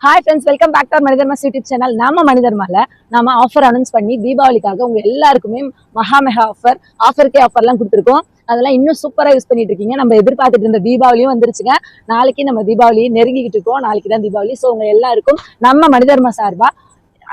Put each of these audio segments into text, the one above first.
Hi friends, welcome back to மனிதர்மாஸ் YouTube channel. நாம மனிதர்மால நாம ஆஃபர் அனௌன்ஸ் பண்ணி தீபாவளிக்காக உங்க எல்லாருக்குமே மெகா ஆஃபருக்கே ஆஃபர்லாம் கொடுத்துருக்கோம். அதெல்லாம் இன்னும் சூப்பரா யூஸ் பண்ணிட்டு இருக்கீங்க. நம்ம எதிர்பார்த்துட்டு இருந்த தீபாவளியும் வந்துருச்சுங்க. நாளைக்கு நம்ம தீபாவளி நெருங்கிக்கிட்டு இருக்கோம். நாளைக்கு தான் தீபாவளி. ஸோ உங்க எல்லாருக்கும் நம்ம மனிதர்மா சார்பா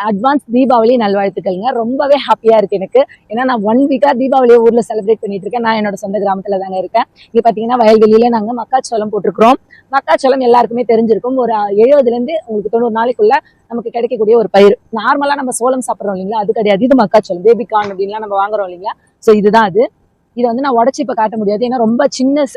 அட்வான்ஸ் தீபாவளி நல்வாழ்த்துக்கள்ங்க. ரொம்பவே ஹாப்பியா இருக்கு எனக்கு. ஏன்னா நான் 1 வீக்கா தீபாவளியை ஊர்ல செலிப்ரேட் பண்ணிட்டு இருக்கேன். நான் என்னோட சொந்த கிராமத்துல தாங்க இருக்கேன். இங்க பாத்தீங்கன்னா வயல்வெளியில நாங்க மக்காச்சோளம் போட்டிருக்கிறோம். மக்காச்சோளம் எல்லாருக்குமே தெரிஞ்சிருக்கும். ஒரு 70 இருந்து உங்களுக்கு 90 நாளைக்குள்ள நமக்கு கிடைக்கக்கூடிய ஒரு பயிர். நார்மலா நம்ம சோளம் சாப்பிட்றோம் இல்லைங்களா, அது கிடையாது. இது மக்காச்சோளம், பேபி கார்ன் அப்படின்லாம் நம்ம வாங்குறோம் இல்லைங்களா. ஸோ இதுதான் அது. இதை வந்து நான் உடச்சி இப்ப காட்ட முடியாது, ஏன்னா ரொம்ப சின்ன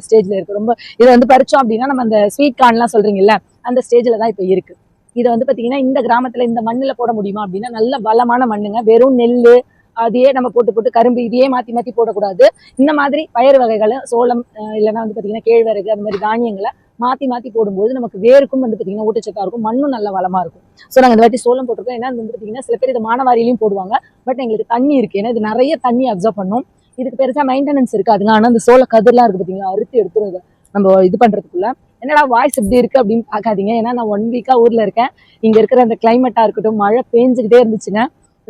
ஸ்டேஜ்ல இருக்கு. ரொம்ப இதை வந்து பறிச்சோம் அப்படின்னா நம்ம அந்த ஸ்வீட் கார்ன்லாம் சொல்றீங்கல்ல, அந்த ஸ்டேஜ்ல தான் இப்ப இருக்கு. இதை வந்து பாத்தீங்கன்னா இந்த கிராமத்துல இந்த மண்ணுல போட முடியுமா அப்படின்னா, நல்ல பலமான மண்ணுங்க. வெறும் நெல்லு அதையே நம்ம போட்டு போட்டு கரும்பு இதையே மாத்தி மாத்தி போடக்கூடாது. இந்த மாதிரி பயிர் வகைகளை சோளம் இல்லைன்னா வந்து பாத்தீங்கன்னா கேழ்வரகு அந்த மாதிரி தானியங்களை மாத்தி மாத்தி போடும்போது நமக்கு வேருக்கும் வந்து பாத்தீங்கன்னா ஊட்டச்சத்தா இருக்கும், மண்ணும் நல்ல வளமா இருக்கும். ஸோ நாங்க இந்த வாட்டி சோளம் போட்டிருக்கோம். ஏன்னா வந்து பாத்தீங்கன்னா சில பேர் இது மானவாரியிலையும் போடுவாங்க. பட் எங்களுக்கு தண்ணி இருக்கு, ஏன்னா இது நிறைய தண்ணி அப்சர்வ் பண்ணும். இதுக்கு பெருசா மெயின்டெனன்ஸ் இருக்காதுங்க. ஆனா அந்த சோள கதிரெல்லாம் இருக்கு பாத்தீங்களா, அறுத்து எடுத்துரும். இதை நம்ம இது பண்றதுக்குள்ள என்னடா வாய்ஸ் இப்படி இருக்கு அப்படின்னு பாக்காதீங்க. ஏன்னா நான் 1 வீக்கா ஊர்ல இருக்கேன். இங்க இருக்கிற அந்த கிளைமேட்டா இருக்கட்டும், மழை பெஞ்சுக்கிட்டே இருந்துச்சுங்க.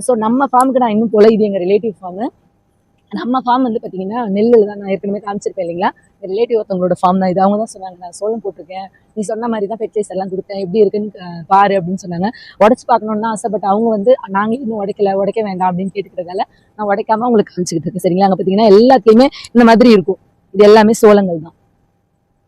ஸோ நம்ம ஃபார்முக்கு நான் இன்னும் போல. இது எங்க ரிலேட்டிவ் ஃபார்ம். நம்ம ஃபார்ம் வந்து பாத்தீங்கன்னா நெல்லுல தான். நான் ஏற்கனவே காமிச்சிருப்பேன் இல்லைங்களா, ரிலேட்டிவ் ஒருத்தவங்களோட ஃபார்ம் தான் இது. அவங்க தான் சொன்னாங்க, நான் சோளம் போட்டிருக்கேன், நீ சொன்ன மாதிரி தான் ஃபெர்டிலைசர் எல்லாம் கொடுத்தேன், எப்படி இருக்குன்னு பாரு அப்படின்னு சொன்னாங்க. உடச்சு பார்க்கணும்னு தான் ஆசைப்பட்ட அவங்க வந்து நாங்க இன்னும் உடைக்க வேண்டாம் அப்படின்னு கேட்டுக்கிறதால நான் உடைக்காம உங்களுக்கு காமிச்சிக்கிட்டு இருக்கேன். சரிங்களா, அங்க பாத்தீங்கன்னா எல்லாத்தையுமே இந்த மாதிரி இருக்கும். இது எல்லாமே சோளங்கள் தான்.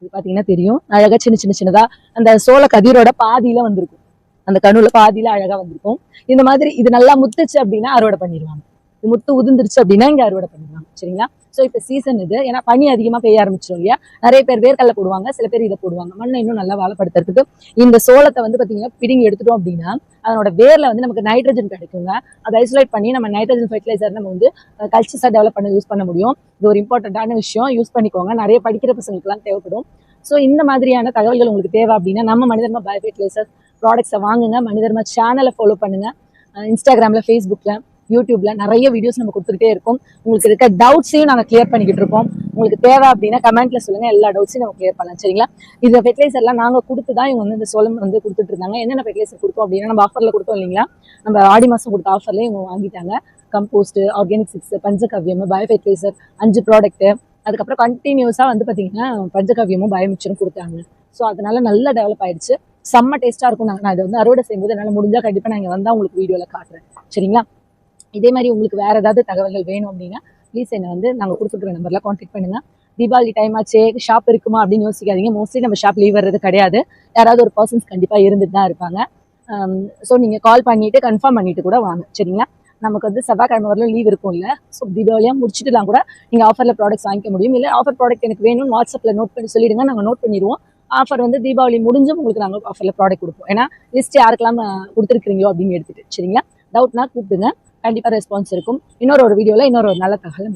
இது பாத்தீங்கன்னா தெரியும், அழகா சின்னதா அந்த சோள கதிரோட பாதியில வந்திருக்கும். அந்த கணுல பாதியில அழகா வந்திருக்கும். இந்த மாதிரி இது நல்லா முத்துச்சு அப்படின்னா அறுவடை பண்ணிடுவாங்க. இது முத்து உதிர்ந்துருச்சு அப்படின்னா இங்க அறுவடை பண்ணிடுவாங்க. சரிங்களா, சோ இப்ப சீசன் இது. ஏன்னா பனி அதிகமா பெய்ய ஆரம்பிச்சிடும் இல்லையா, நிறைய பேர் வேர்க்கடலை போடுவாங்க, சில பேர் இதை போடுவாங்க. மண்ணை இன்னும் நல்லா வளப்படுத்துறதுக்கு இந்த சோளத்தை வந்து பாத்தீங்கன்னா பிடிங்கி எடுத்துட்டோம் அப்படின்னா அதனோட வேர்ல வந்து நமக்கு நைட்ரஜன் கிடைக்குங்க. அதை ஐசோலேட் பண்ணி நம்ம நைட்ரஜன் ஃபெர்டிலைசர் நம்ம வந்து கல்ச்சர்ஸா டெவலப் பண்ண யூஸ் பண்ண முடியும். இது ஒரு இம்பார்ட்டன்டான விஷயம், யூஸ் பண்ணிக்கோங்க. நிறைய படிக்கிற பசங்களுக்கு எல்லாம் தேவைப்படும். ஸோ இந்த மாதிரியான தகவல்கள் உங்களுக்கு தேவை அப்படின்னா நம்ம மனிதர்மா பயோ ஃபெர்டிலைசர்ஸ் ப்ராடக்ட்ஸை வாங்குங்க. மனிதர்மா சேனலை ஃபாலோ பண்ணுங்க. இன்ஸ்டாகிராம்ல, ஃபேஸ்புக்ல, யூடியூப்ல நிறைய வீடியோஸ் நம்ம கொடுத்துக்கிட்டே இருக்கோம். உங்களுக்கு இருக்க டவுட்ஸையும் நாங்கள் கிளியர் பண்ணிக்கிட்டு இருக்கோம். உங்களுக்கு தேவை அப்படின்னா கமெண்ட்ல சொல்லுங்க, எல்லா டவுட்ஸையும் நம்ம கிளியர் பண்ணலாம். சரிங்களா, இந்த ஃபெர்டிலைசர்லாம் நாங்கள் கொடுத்து தான் இவங்க வந்து இந்த சோளம் வந்து கொடுத்துட்டு இருந்தாங்க. என்னென்ன ஃபெர்டிலைசர் கொடுத்தோம் அப்படின்னா, நம்ம ஆஃபர்ல கொடுத்தோம் இல்லைங்களா, நம்ம ஆடி மாசம் கொடுத்த ஆஃபர்லேயே இவங்க வாங்கிட்டாங்க. கம்போஸ்ட், ஆர்கானிக் 6, பஞ்சகவ்யம், பயோ ஃபெர்டிலைசர் 5 ப்ராடக்ட். அதுக்கப்புறம் கண்டினியூஸா வந்து பாத்தீங்கன்னா பஞ்சகவ்யமும் பயோமிக்சரும் கொடுத்தாங்க. ஸோ அதனால நல்லா டெவலப் ஆயிடுச்சு. செம்ம டேஸ்டா இருக்கும். நான் இதை வந்து அறுவடை செய்யும்போது என்னால் முடிஞ்சா கண்டிப்பா நான் இங்க வந்தா உங்களுக்கு வீடியோல காட்டுறேன். சரிங்களா, இதே மாதிரி உங்களுக்கு வேற ஏதாவது தகவல்கள் வேணும் அப்படின்னா ப்ளீஸ் என்னை வந்து நாங்கள் கொடுத்துருக்க நம்பர்ல கான்டாக்ட் பண்ணுங்க. தீபாவளி டைம் ஆச்சே, ஷாப் இருக்குமா அப்படின்னு யோசிக்காதீங்க. மோஸ்ட்லி நம்ம ஷாப் லீவ் வர்றது கிடையாது. யாராவது ஒரு பர்சன்ஸ் கண்டிப்பா இருந்துட்டு தான் இருப்பாங்க. ஸோ நீங்க கால் பண்ணிட்டு கன்ஃபார்ம் பண்ணிட்டு கூட வாங்க. சரிங்களா, நமக்கு வந்து செவ்வாய்க்கிழமை வரலும் லீவ் இருக்கும் இல்ல. ஸோ தீபாவளியா முடிச்சுட்டுலாம் கூட நீங்க ஆஃபர்ல ப்ராடக்ட்ஸ் வாங்கிக்க முடியும். இல்லை ஆஃபர் ப்ராடக்ட் எனக்கு வேணும்னு வாட்ஸ்அப்ல நோட் பண்ணி சொல்லிடுங்க, நாங்கள் நோட் பண்ணிடுவோம். ஆஃபர் வந்து தீபாவளி முடிஞ்சும் உங்களுக்கு நாங்கள் ஆஃபர்ல ப்ராடக்ட் கொடுப்போம். ஏன்னா லிஸ்ட் யாருக்கெல்லாம் கொடுத்துருக்கீங்களோ அப்படின்னு எடுத்துட்டு. சரிங்களா, டவுட்னா கூப்பிடுங்க, கண்டிப்பா ரெஸ்பான்ஸ் இருக்கும். இன்னொரு வீடியோல இன்னொரு நல்ல தகவல்